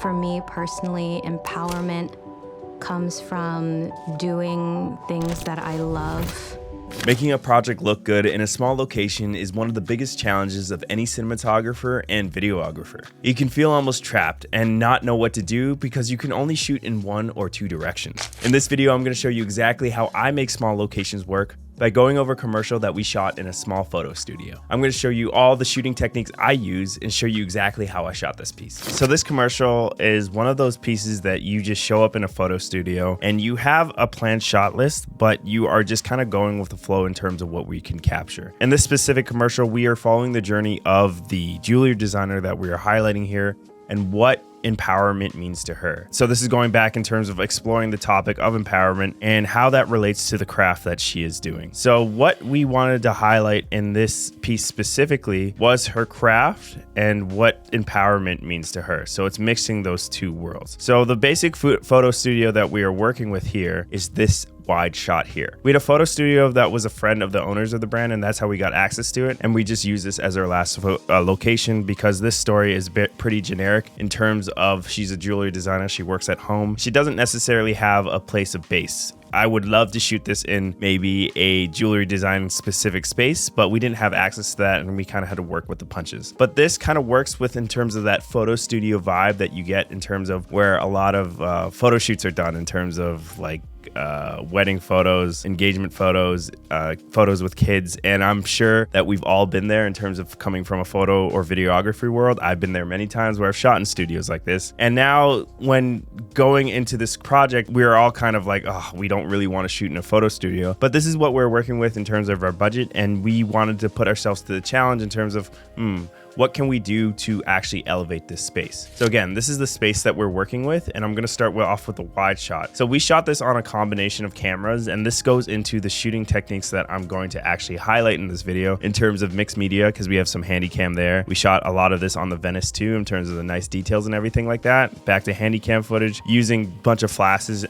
For me personally, empowerment comes from doing things that I love. Making a project look good in a small location is one of the biggest challenges of any cinematographer and videographer. You can feel almost trapped and not know what to do because you can only shoot in one or two directions. In this video, I'm going to show you exactly how I make small locations work by going over a commercial that we shot in a small photo studio. I'm going to show you all the shooting techniques I use and show you exactly how I shot this piece. So this commercial is one of those pieces that you just show up in a photo studio and you have a planned shot list, but you are just kind of going with the flow in terms of what we can capture. In this specific commercial, we are following the journey of the jewelry designer that we are highlighting here and what empowerment means to her. So this is going back in terms of exploring the topic of empowerment and how that relates to the craft that she is doing. So what we wanted to highlight in this piece specifically was her craft and what empowerment means to her. So it's mixing those two worlds. So the basic photo studio that we are working with here is this wide shot here. We had a photo studio that was a friend of the owners of the brand, and that's how we got access to it. And we just use this as our last location because this story is pretty generic in terms of she's a jewelry designer. She works at home. She doesn't necessarily have a place of base. I would love to shoot this in maybe a jewelry design specific space, but we didn't have access to that and we kind of had to work with the punches. But this kind of works with in terms of that photo studio vibe that you get in terms of where a lot of photo shoots are done in terms of like wedding photos, engagement photos, photos with kids. And I'm sure that we've all been there in terms of coming from a photo or videography world. I've been there many times where I've shot in studios like this. And now when going into this project, we're all kind of like, oh, we don't really want to shoot in a photo studio. But this is what we're working with in terms of our budget. And we wanted to put ourselves to the challenge in terms of, what can we do to actually elevate this space? So again, this is the space that we're working with, and I'm gonna start off with a wide shot. So we shot this on a combination of cameras, and this goes into the shooting techniques that I'm going to actually highlight in this video in terms of mixed media, because we have some handy cam there. We shot a lot of this on the Venice too, in terms of the nice details and everything like that. Back to handy cam footage, using a bunch of flashes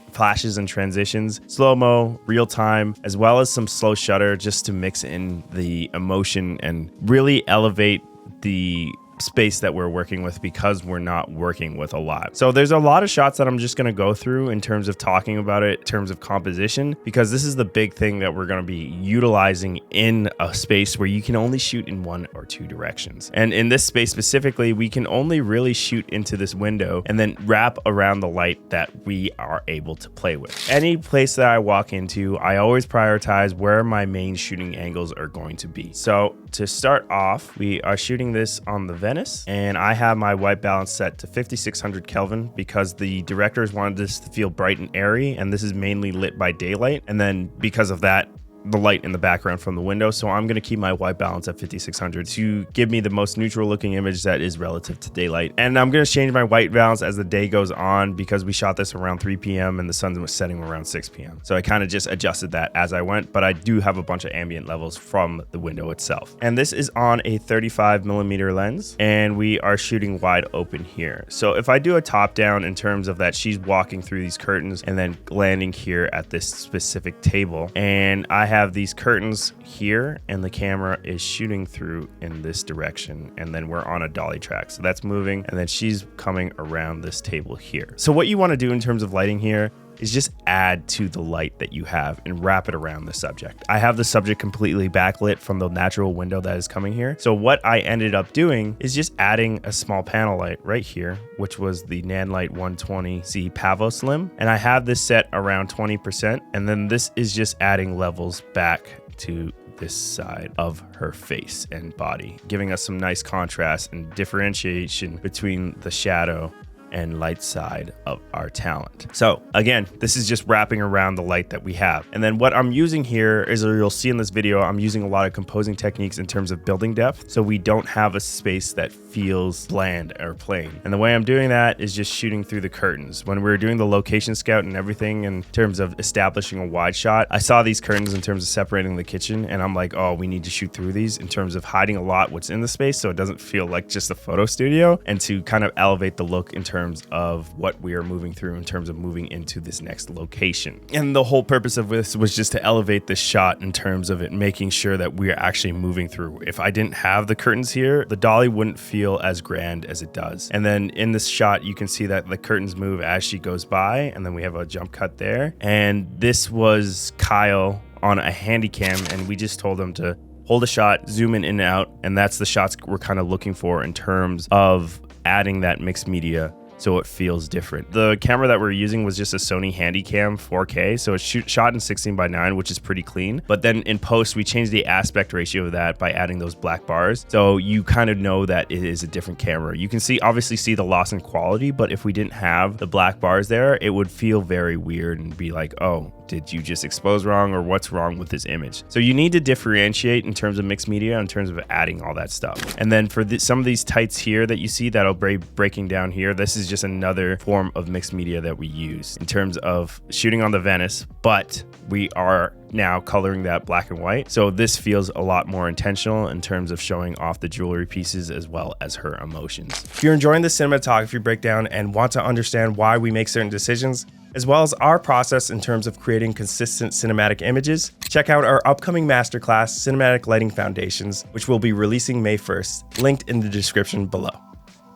and transitions, slow-mo, real time, as well as some slow shutter just to mix in the emotion and really elevate the space that we're working with because we're not working with a lot. So there's a lot of shots that I'm just going to go through in terms of talking about it, in terms of composition, because this is the big thing that we're going to be utilizing in a space where you can only shoot in one or two directions. And in this space specifically, we can only really shoot into this window and then wrap around the light that we are able to play with. Any place that I walk into, I always prioritize where my main shooting angles are going to be. So to start off, we are shooting this on the Venice, and I have my white balance set to 5600 Kelvin because the directors wanted this to feel bright and airy, and this is mainly lit by daylight. And then because of that, the light in the background from the window. So I'm going to keep my white balance at 5600 to give me the most neutral looking image that is relative to daylight. And I'm going to change my white balance as the day goes on because we shot this around 3 p.m. and the sun was setting around 6 p.m. So I kind of just adjusted that as I went, but I do have a bunch of ambient levels from the window itself. And this is on a 35mm lens, and we are shooting wide open here. So if I do a top down in terms of that, she's walking through these curtains and then landing here at this specific table, and I have these curtains here and the camera is shooting through in this direction, and then we're on a dolly track, so that's moving, and then she's coming around this table here. So what you want to do in terms of lighting here is just add to the light that you have and wrap it around the subject. I have the subject completely backlit from the natural window that is coming here. So what I ended up doing is just adding a small panel light right here, which was the Nanlite 120Z Pavo Slim. And I have this set around 20%. And then this is just adding levels back to this side of her face and body, giving us some nice contrast and differentiation between the shadow and light side of our talent. So again, this is just wrapping around the light that we have. And then what I'm using here is, or you'll see in this video, I'm using a lot of composing techniques in terms of building depth. So we don't have a space that feels bland or plain. And the way I'm doing that is just shooting through the curtains. When we were doing the location scout and everything in terms of establishing a wide shot, I saw these curtains in terms of separating the kitchen, and I'm like, oh, we need to shoot through these in terms of hiding a lot what's in the space so it doesn't feel like just a photo studio, and to kind of elevate the look in terms terms of what we are moving through in terms of moving into this next location. And the whole purpose of this was just to elevate the shot in terms of it, making sure that we are actually moving through. If I didn't have the curtains here, the dolly wouldn't feel as grand as it does. And then in this shot, you can see that the curtains move as she goes by, and then we have a jump cut there. And this was Kyle on a handy cam, and we just told him to hold a shot, zoom in and out, and that's the shots we're kind of looking for in terms of adding that mixed media so it feels different. The camera that we're using was just a Sony Handycam 4K, so it's shot in 16:9, which is pretty clean. But then in post, we changed the aspect ratio of that by adding those black bars, so you kind of know that it is a different camera. You can obviously see the loss in quality, but if we didn't have the black bars there, it would feel very weird and be like, oh, did you just expose wrong, or what's wrong with this image? So you need to differentiate in terms of mixed media, in terms of adding all that stuff. And then for some of these tights here that you see that'll be breaking down here, this is just another form of mixed media that we use in terms of shooting on the Venice, but we are now coloring that black and white. So this feels a lot more intentional in terms of showing off the jewelry pieces as well as her emotions. If you're enjoying the cinematography breakdown and want to understand why we make certain decisions, as well as our process in terms of creating consistent cinematic images, check out our upcoming masterclass, Cinematic Lighting Foundations, which will be releasing May 1st, linked in the description below.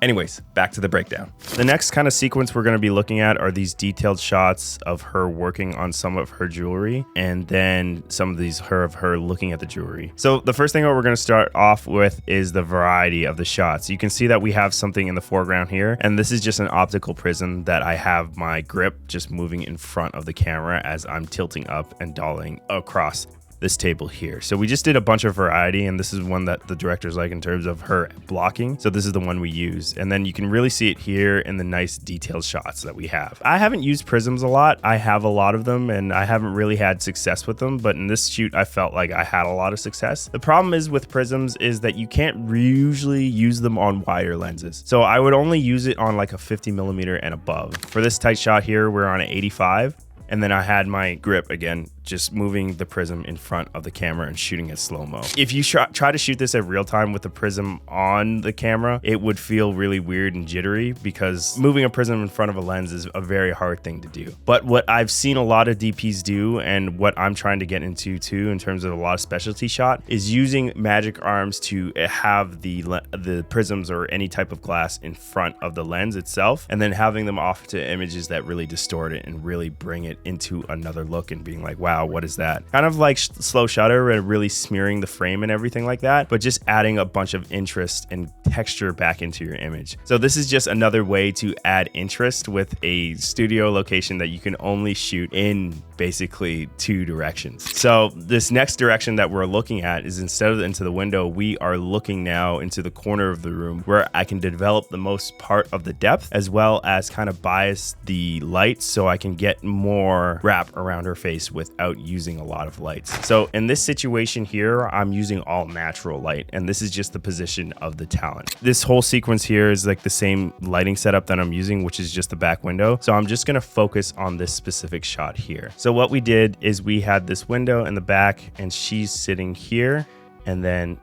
Anyways, back to the breakdown. The next kind of sequence we're going to be looking at are these detailed shots of her working on some of her jewelry, and then some of these of her looking at the jewelry. So the first thing that we're going to start off with is the variety of the shots. You can see that we have something in the foreground here, and this is just an optical prism that I have my grip just moving in front of the camera as I'm tilting up and dollying across this table here. So we just did a bunch of variety, and this is one that the director's like in terms of her blocking. So this is the one we use. And then you can really see it here in the nice detailed shots that we have. I haven't used prisms a lot. I have a lot of them and I haven't really had success with them, but in this shoot, I felt like I had a lot of success. The problem is with prisms is that you can't usually use them on wider lenses. So I would only use it on like a 50mm and above. For this tight shot here, we're on an 85. And then I had my grip again, just moving the prism in front of the camera and shooting it slow-mo. If you try to shoot this at real time with the prism on the camera, it would feel really weird and jittery because moving a prism in front of a lens is a very hard thing to do. But what I've seen a lot of DPs do, and what I'm trying to get into too in terms of a lot of specialty shot, is using magic arms to have the prisms or any type of glass in front of the lens itself, and then having them off to images that really distort it and really bring it into another look and being like, wow, what is that? Kind of like slow shutter and really smearing the frame and everything like that, but just adding a bunch of interest and texture back into your image. So this is just another way to add interest with a studio location that you can only shoot in basically two directions. So this next direction that we're looking at is, instead of into the window, we are looking now into the corner of the room where I can develop the most part of the depth, as well as kind of bias the light so I can get more wrap around her face without using a lot of lights. So in this situation here, I'm using all natural light, and this is just the position of the talent. This whole sequence here is like the same lighting setup that I'm using, which is just the back window. So I'm just gonna focus on this specific shot here. So what we did is we had this window in the back, and she's sitting here, and then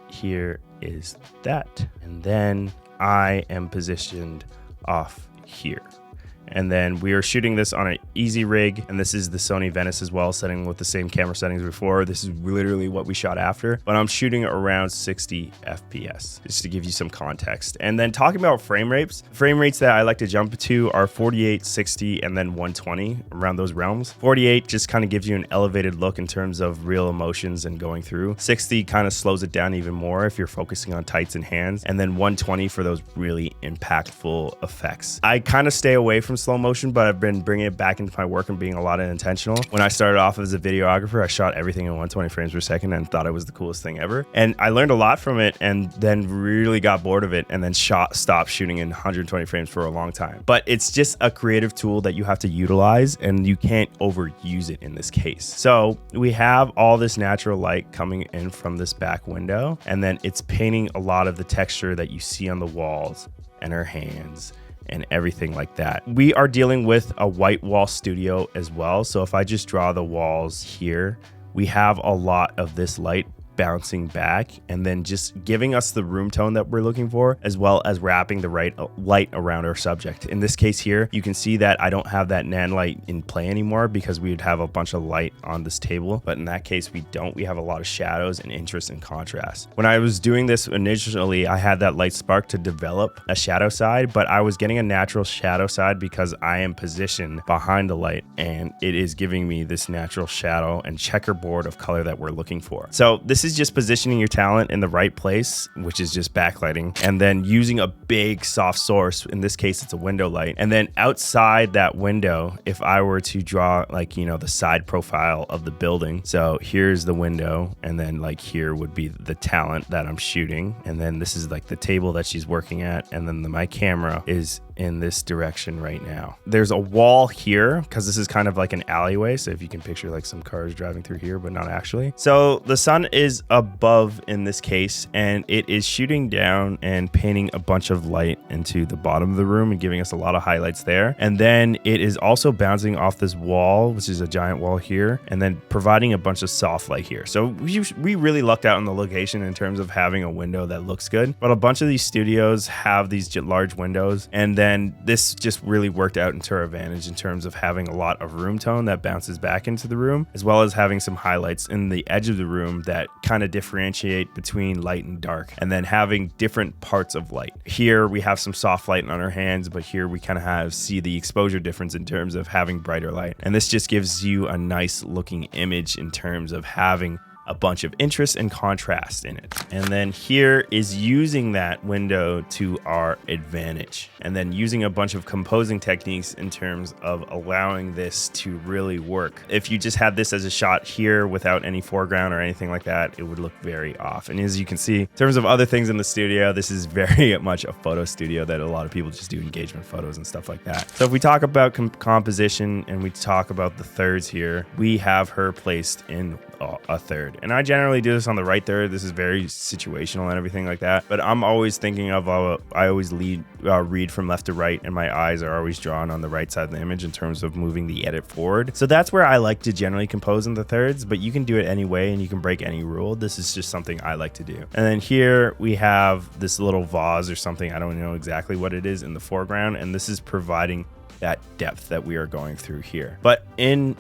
here is that. And then I am positioned off here. And then we are shooting this on an easy rig, and this is the Sony Venice as well, setting with the same camera settings before. This is literally what we shot after, but I'm shooting around 60 FPS, just to give you some context. And then talking about frame rates that I like to jump to are 48, 60, and then 120, around those realms. 48 just kind of gives you an elevated look in terms of real emotions and going through. 60 kind of slows it down even more if you're focusing on tights and hands, and then 120 for those really impactful effects. I kind of stay away from slow motion, but I've been bringing it back into my work and being a lot of intentional. When I started off as a videographer, I shot everything in 120 frames per second and thought it was the coolest thing ever. And I learned a lot from it, and then really got bored of it, and then stopped shooting in 120 frames for a long time. But it's just a creative tool that you have to utilize, and you can't overuse it in this case. So we have all this natural light coming in from this back window, and then it's painting a lot of the texture that you see on the walls and her hands and everything like that. We are dealing with a white wall studio as well. So if I just draw the walls here, we have a lot of this light bouncing back and then just giving us the room tone that we're looking for, as well as wrapping the right light around our subject. In this case here, you can see that I don't have that nan light in play anymore because we would have a bunch of light on this table, but in that case we don't. We have a lot of shadows and interest and contrast. When I was doing this initially, I had that light spark to develop a shadow side, but I was getting a natural shadow side because I am positioned behind the light and it is giving me this natural shadow and checkerboard of color that we're looking for. So this is just positioning your talent in the right place, which is just backlighting, and then using a big soft source. In this case, it's a window light. And then outside that window, if I were to draw like, you know, the side profile of the building. So here's the window, and then like here would be the talent that I'm shooting. And then this is like the table that she's working at. And then my camera is in this direction right now. There's a wall here because this is kind of like an alleyway. So if you can picture like some cars driving through here, but not actually. So the sun is above in this case, and it is shooting down and painting a bunch of light into the bottom of the room and giving us a lot of highlights there. And then it is also bouncing off this wall, which is a giant wall here, and then providing a bunch of soft light here. So we really lucked out on the location in terms of having a window that looks good, but a bunch of these studios have these large windows, and then this just really worked out into our advantage in terms of having a lot of room tone that bounces back into the room, as well as having some highlights in the edge of the room that kind of differentiate between light and dark, and then having different parts of light. Here we have some soft light on our hands, but here we kind of see the exposure difference in terms of having brighter light. And this just gives you a nice looking image in terms of having a bunch of interest and contrast in it. And then here is using that window to our advantage, and then using a bunch of composing techniques in terms of allowing this to really work. If you just had this as a shot here without any foreground or anything like that, it would look very off. And as you can see, in terms of other things in the studio, this is very much a photo studio that a lot of people just do engagement photos and stuff like that. So if we talk about composition and we talk about the thirds here, we have her placed in a third. And I generally do this on the right third. This is very situational and everything like that. But I'm always thinking of, I always read from left to right, and my eyes are always drawn on the right side of the image in terms of moving the edit forward. So that's where I like to generally compose in the thirds, but you can do it any way and you can break any rule. This is just something I like to do. And then here we have this little vase or something. I don't know exactly what it is in the foreground. And this is providing that depth that we are going through here. But in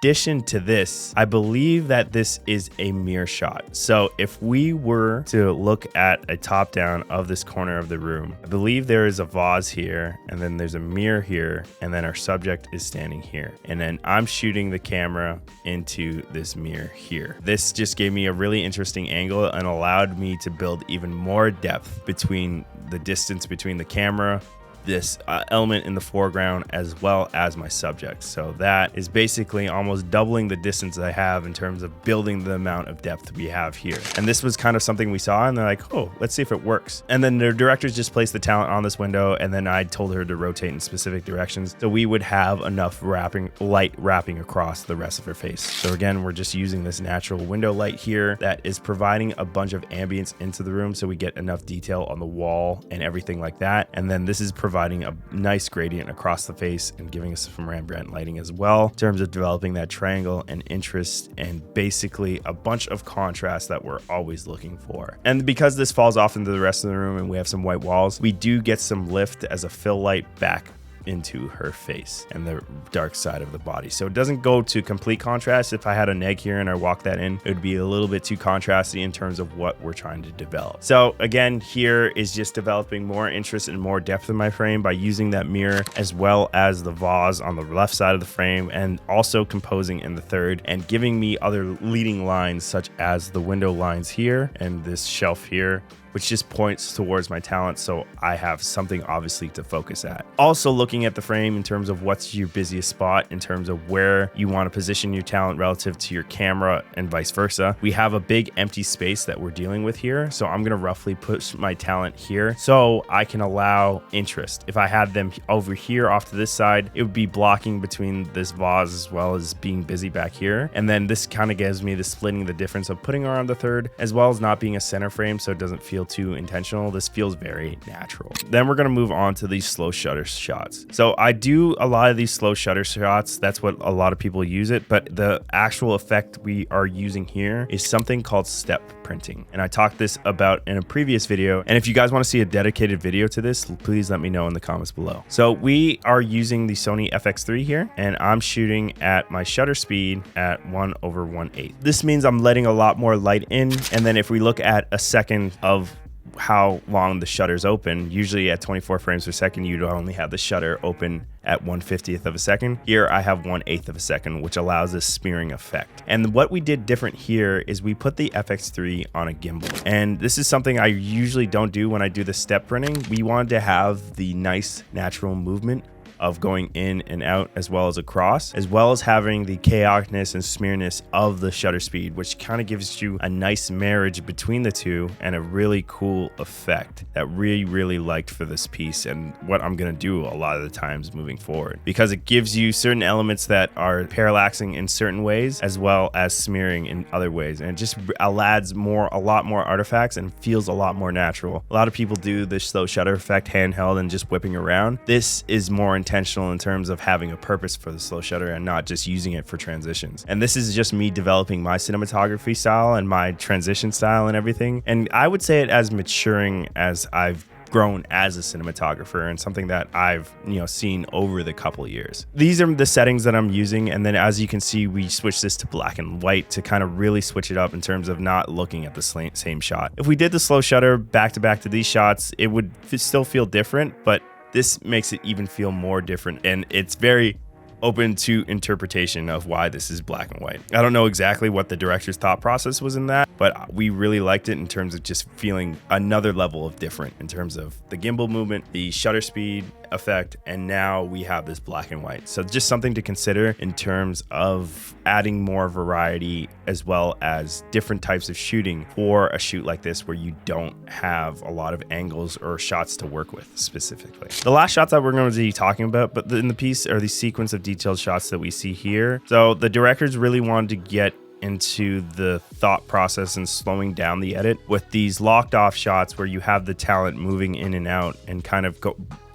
addition to this, I believe that this is a mirror shot. So if we were to look at a top down of this corner of the room, I believe there is a vase here, and then there's a mirror here, and then our subject is standing here. And then I'm shooting the camera into this mirror here. This just gave me a really interesting angle and allowed me to build even more depth between the distance between the camera, this element in the foreground, as well as my subject. So that is basically almost doubling the distance I have in terms of building the amount of depth we have here. And this was kind of something we saw, and they're like, oh, let's see if it works. And then the directors just placed the talent on this window, and then I told her to rotate in specific directions so we would have enough light wrapping across the rest of her face. So again, we're just using this natural window light here that is providing a bunch of ambience into the room so we get enough detail on the wall and everything like that. And then this is providing a nice gradient across the face and giving us some Rembrandt lighting as well in terms of developing that triangle and interest and basically a bunch of contrast that we're always looking for. And because this falls off into the rest of the room and we have some white walls, we do get some lift as a fill light back into her face and the dark side of the body. So it doesn't go to complete contrast. If I had a neg here and I walk that in, it would be a little bit too contrasty in terms of what we're trying to develop. So again, here is just developing more interest and more depth in my frame by using that mirror as well as the vase on the left side of the frame, and also composing in the third and giving me other leading lines such as the window lines here and this shelf here, which just points towards my talent, so I have something obviously to focus at. Also looking at the frame in terms of what's your busiest spot, in terms of where you want to position your talent relative to your camera and vice versa. We have a big empty space that we're dealing with here, so I'm gonna roughly push my talent here so I can allow interest. If I had them over here off to this side, it would be blocking between this vase as well as being busy back here. And then this kind of gives me the splitting the difference of putting her on the third as well as not being a center frame, so it doesn't feel too intentional. This feels very natural. Then we're gonna move on to these slow shutter shots. So I do a lot of these slow shutter shots. That's what a lot of people use it, but the actual effect we are using here is something called step printing. And I talked this about in a previous video. And if you guys want to see a dedicated video to this, please let me know in the comments below. So we are using the Sony FX3 here, and I'm shooting at my shutter speed at 1/1/8. This means I'm letting a lot more light in. And then if we look at a second of how long the shutter's open, usually at 24 frames per second, you'd only have the shutter open at 1/50th of a second. Here I have 1/8 of a second, which allows this smearing effect. And what we did different here is we put the FX3 on a gimbal. And this is something I usually don't do when I do the step printing. We wanted to have the nice natural movement of going in and out as well as across, as well as having the chaoticness and smearness of the shutter speed, which kind of gives you a nice marriage between the two and a really cool effect that really liked for this piece, and what I'm gonna do a lot of the times moving forward, because it gives you certain elements that are parallaxing in certain ways as well as smearing in other ways, and it just adds a lot more artifacts and feels a lot more natural. A lot of people do this slow shutter effect handheld and just whipping around. This is more intentional in terms of having a purpose for the slow shutter and not just using it for transitions. And this is just me developing my cinematography style and my transition style and everything. And I would say it as maturing as I've grown as a cinematographer, and something that I've seen over the couple of years. These are the settings that I'm using, and then as you can see, we switch this to black and white to kind of really switch it up in terms of not looking at the same shot. If we did the slow shutter back to back to these shots, it would still feel different, but this makes it even feel more different, and it's very open to interpretation of why this is black and white. I don't know exactly what the director's thought process was in that, but we really liked it in terms of just feeling another level of different in terms of the gimbal movement, the shutter speed effect, and now we have this black and white. So just something to consider in terms of adding more variety as well as different types of shooting for a shoot like this where you don't have a lot of angles or shots to work with specifically. The last shots that we're going to be talking about but in the piece are the sequence of detailed shots that we see here. So the directors really wanted to get into the thought process and slowing down the edit with these locked off shots where you have the talent moving in and out and kind of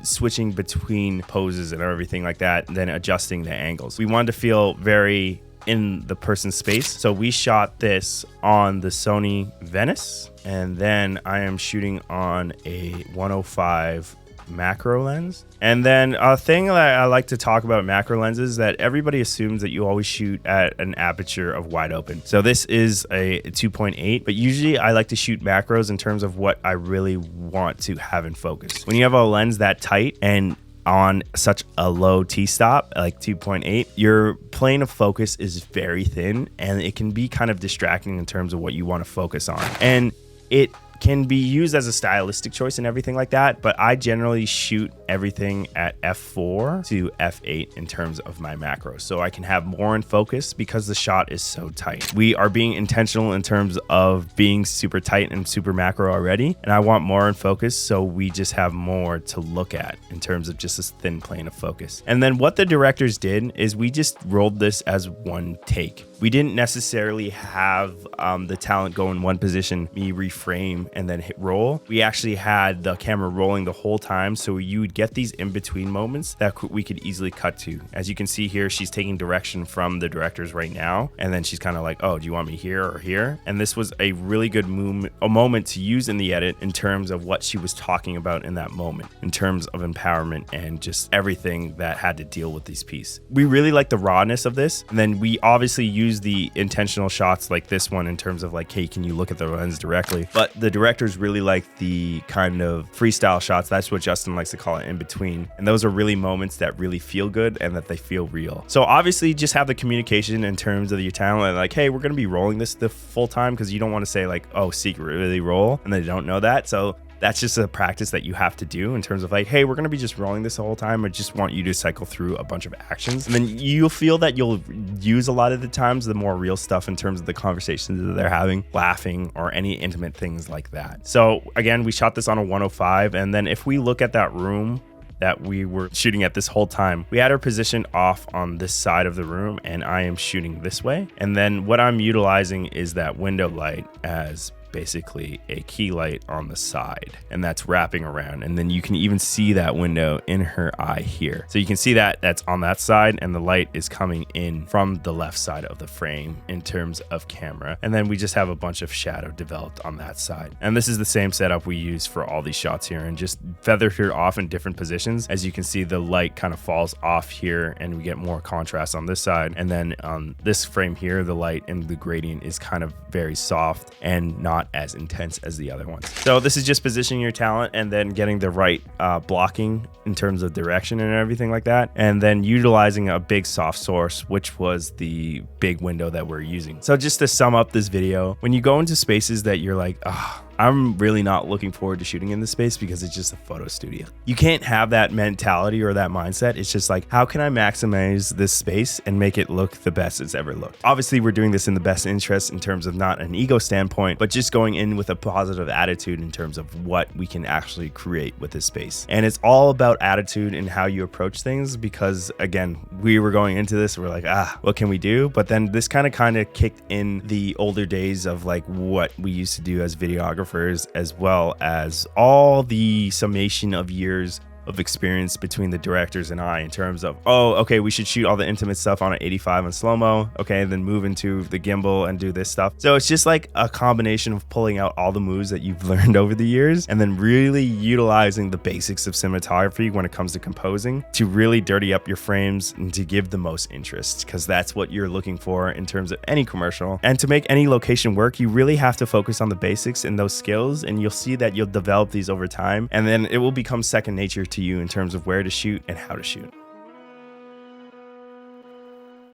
switching between poses and everything like that, and then adjusting the angles. We wanted to feel very in the person's space. So we shot this on the Sony Venice, and then I am shooting on a 105 macro lens. And then a thing that I like to talk about macro lenses is that everybody assumes that you always shoot at an aperture of wide open. So this is a 2.8, but usually I like to shoot macros in terms of what I really want to have in focus. When you have a lens that tight and on such a low t-stop like 2.8, your plane of focus is very thin, and it can be kind of distracting in terms of what you want to focus on. And it can be used as a stylistic choice and everything like that, but I generally shoot everything at f4 to f8 in terms of my macros, so I can have more in focus because the shot is so tight. We are being intentional in terms of being super tight and super macro already, and I want more in focus, so we just have more to look at in terms of just this thin plane of focus. And then what the directors did is we just rolled this as one take. We didn't necessarily have the talent go in one position, me reframe, and then hit roll. We actually had the camera rolling the whole time, so you would get these in-between moments that we could easily cut to. As you can see here, she's taking direction from the directors right now, and then she's kind of like, oh, do you want me here or here? And this was a really good moment to use in the edit in terms of what she was talking about in that moment, in terms of empowerment and just everything that had to deal with these pieces. We really like the rawness of this, and then we obviously use the intentional shots like this one in terms of like, hey, can you look at the lens directly? But the directors really like the kind of freestyle shots. That's what Justin likes to call it, in between. And those are really moments that really feel good and that they feel real. So obviously just have the communication in terms of your talent, like, hey, we're going to be rolling this the full time, because you don't want to say like, oh, secretly roll, and they don't know that. So that's just a practice that you have to do in terms of like, hey, we're going to be just rolling this the whole time. I just want you to cycle through a bunch of actions. And then you'll feel that you'll use a lot of the times the more real stuff in terms of the conversations that they're having, laughing, or any intimate things like that. So again, we shot this on a 105. And then if we look at that room that we were shooting at this whole time, we had her positioned off on this side of the room, and I am shooting this way. And then what I'm utilizing is that window light as basically a key light on the side, and that's wrapping around. And then you can even see that window in her eye here. So you can see that that's on that side, and the light is coming in from the left side of the frame in terms of camera. And then we just have a bunch of shadow developed on that side. And this is the same setup we use for all these shots here, and just feathered her off in different positions. As you can see, the light kind of falls off here and we get more contrast on this side. And then on this frame here, the light and the gradient is kind of very soft and not as intense as the other ones. So this is just positioning your talent and then getting the right blocking in terms of direction and everything like that. And then utilizing a big soft source, which was the big window that we're using. So just to sum up this video, when you go into spaces that you're like, I'm really not looking forward to shooting in this space because it's just a photo studio, you can't have that mentality or that mindset. It's just like, how can I maximize this space and make it look the best it's ever looked? Obviously, we're doing this in the best interest in terms of not an ego standpoint, but just going in with a positive attitude in terms of what we can actually create with this space. And it's all about attitude and how you approach things, because again, we were going into this, we're like, what can we do? But then this kind of kicked in the older days of like what we used to do as videographers, as well as all the summation of years of experience between the directors and I in terms of, okay, we should shoot all the intimate stuff on an 85 on slow-mo, okay, and then move into the gimbal and do this stuff. So it's just like a combination of pulling out all the moves that you've learned over the years and then really utilizing the basics of cinematography when it comes to composing to really dirty up your frames and to give the most interest, because that's what you're looking for in terms of any commercial. And to make any location work, you really have to focus on the basics and those skills, and you'll see that you'll develop these over time, and then it will become second nature to you in terms of where to shoot and how to shoot.